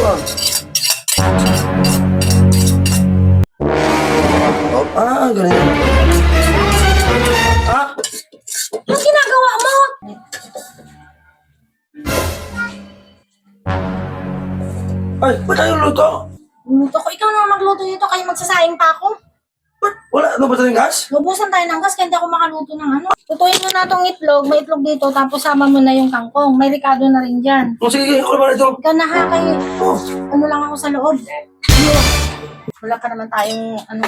ah. Ganyan. Ah? Anong ginagawa mo? Ay, ba't tayo luto? Luto ko. Ikaw naman magluto dito. Kayo magsasaing pa ako. Ba't wala? Ano ba tayong gas? Lubusan tayo ng gas kaya hindi ako makaluto ng ano. Lutuin mo na tong itlog. May itlog dito. Tapos sama mo na yung kangkong. May ricado na rin dyan. O sige, ako naman ito. Ikaw na ha. Kayo. Oh, Ano lang ako sa loob. Wala pa naman tayong ano.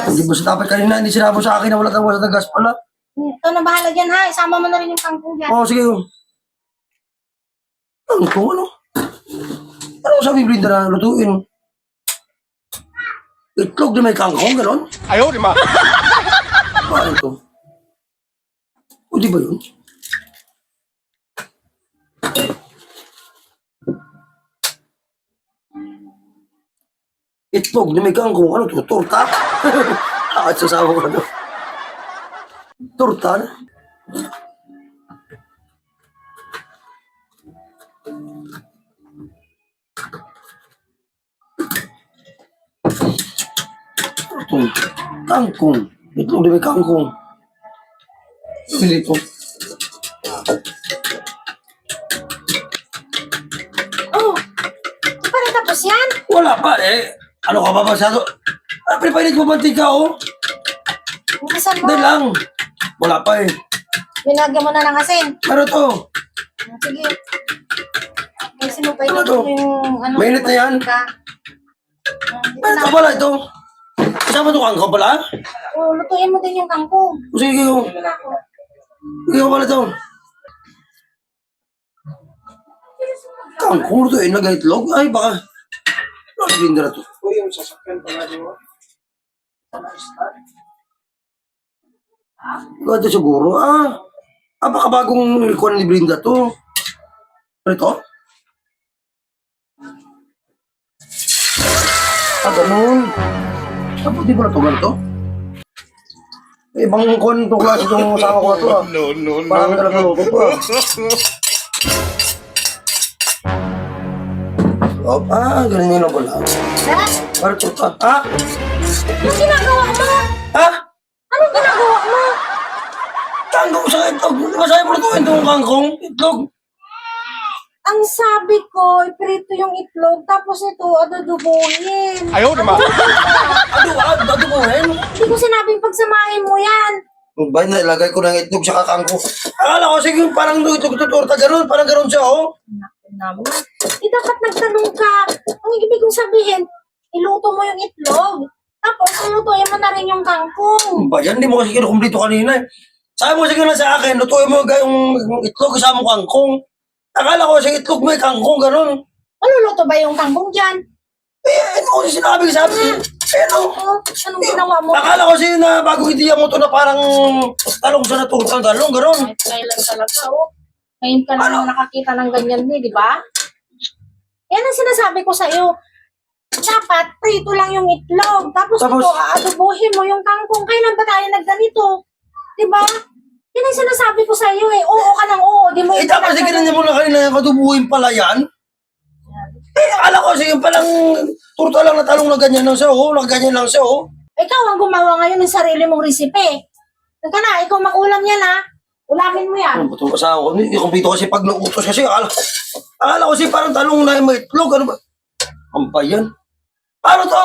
hindi mo sa dapat kanina, hindi sinabi mo sa akin na wala tayong wala ng gas pala. Ikaw na bahala dyan ha. Isama mo na rin yung kangkong dyan. Oo, sige. Ano ko, ano? Ano sabi Brinda na lutuin? Itlog na may kangkong, gano'n? Ayaw, di ba? Paano ito? O, di ba yun? Itlog na may kangkong, ano ito? Torta? Bakit sasawa ko ano? Torta na? Ito, kangkong. Itlog na may kangkong. Pili ito. Oh. Di pa rin tapos yan? Wala pa eh. Ano ka ba masyado? Ah, prepared mo mantika oh. Umasan mo. Hindi lang. Wala pa eh. Binagyan mo na ng asin. Pero to, Sige. Kasi mo pa Ano to? yung ano. Mainit na yan. ka. ano ito pala ito? Kasama ito kangkong pala? Oh, lutuin mo din yung kangkong. O sige ko. Sige na ako. Sige ko pala ito. Kangkong ito eh, nag-itlog. Ay baka. Ano Brinda na to? Uy, yung sasakyan pala di ba? Ganda siguro. Baka bagong ikuan ni Brinda to. Ano ito? Ganun. Di ba na ito ganito? Ibang kuan itong klase itong sama ko na ito ah. No. Parang talaga luto to ah. Ganun yun lang pala. Tara. Parang ito Anong ginagawa mo? Ha? Anong ginagawa mo? Kangkong sa itlog. Masaya mo lutuin itong kangkong. Itlog. Ang sabi ko, iprito yung itlog, tapos ito, adudubuhin. Ayaw, di ba? Adubuhin. Hindi ko sinabing pagsamahin mo yan. Ba, nilagay ko ng itlog sa kakangko. Akala ko sige parang itlog tutorta gano'n. Parang gano'n siya oh. Naman. Dapat nagtanong ka. Ang ibig kong sabihin, iluto mo yung itlog. Tapos, ilutuin mo na rin yung kangkong. Ba yan, hindi mo kasi kinukumplito kanina eh. Sabi mo sige na sa akin, lutuin mo yung itlog kasama mo kangkong. Akala ko sige itlog may kangkong gano'n. Maluluto ba yung kangkong dyan? Ano ko sinabi sabi? Ano? Anong ginawa mo? Akala ko sige na bago hindi mo to na parang talong sa naturutang talong gano'n. Ay, kailan talaga, oh. Ngayon ka lang nakakita ng ganyan di ba? Yan ang sinasabi ko sa'yo. Dapat, prito lang yung itlog. Tapos ito, aadobohin mo yung kangkong. Kailan ba tayo nagganito? Di ba? Yan ang sinasabi ko sa'yo eh. Oo ka lang, oo. Di mo Eh dapat sige na mo na kanina katubuhin pala yan. Akala ko sige palang turta lang na talong na ganyan lang siya oh. Na ganyan lang siya oh. Ikaw ang gumawa ngayon ng sarili mong resipe. Teka na, ikaw mag-ulam yan ha. Ulamin mo yan. Ano ba itong kasama ko? Hindi kumpito kasi pag nautos kasi. Akala ko kasi parang talong na may itlog. Ano ba? Ang ba yan? Paano to?